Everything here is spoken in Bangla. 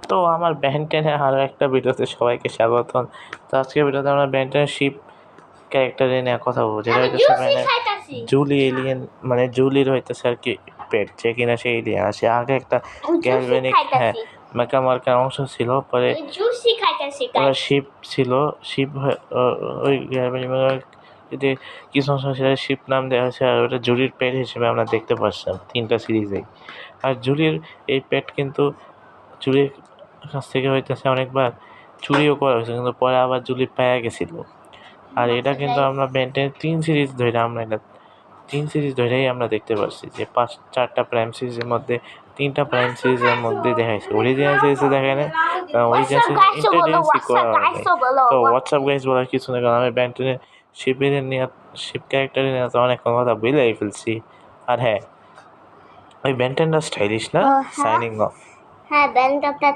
তো আমার Ben 10-এর আরও একটা ভিডিওতে সবাইকে স্বাগতম। তো আজকের ভিডিওতে আমরা Ben 10-এর শিপ ক্যারেক্টারে নিয়ে কথা বলবো, যেটা হইতেছে জুলি এলিয়েন, মানে জুলির হইতেছে আর কি পেট, যে কিনা সে এলিয়েন। আর সে আগে একটা গ্যালভেনিক মেকামার্কের অংশ ছিল, পরে ওরা শিপ ছিল, শিপ ওই গ্যালভেনিক যদি কিছু অংশ সেটা শিপ নাম দেওয়া হয়েছে। আর ওটা জুলির পেট হিসেবে আমরা দেখতে পাচ্ছিলাম 3টা সিরিজেই। আর জুলির এই পেট কিন্তু জুলির কাছ থেকে হইতেছে অনেকবার চুরিও করা হয়েছে, কিন্তু পরে আবার জুলি পেয়ে গেছিল। আর এটা কিন্তু আমরা Ben 10 3 সিরিজ ধরেই আমরা দেখতে পাচ্ছি যে 4টা প্রাইম সিরিজের মধ্যে 3টা প্রাইম সিরিজের মধ্যে দেখাইছে, অরিজিনাল সিরিজে দেখায় না, অরিজিনাল সিরিজ ইন্ট্রোডিউসই করা হয়নি। তো হোয়াটসঅ্যাপ গাইজ বলার কিছু না, কারণ আমি Ben 10-এর শিপ ক্যারেক্টারের নিয়ে তো অনেক কথা বলেই ফেলছি। আর হ্যাঁ, ওই Ben 10টা স্টাইলিশ না? Signing off. হ্যাঁ, Ben 10টা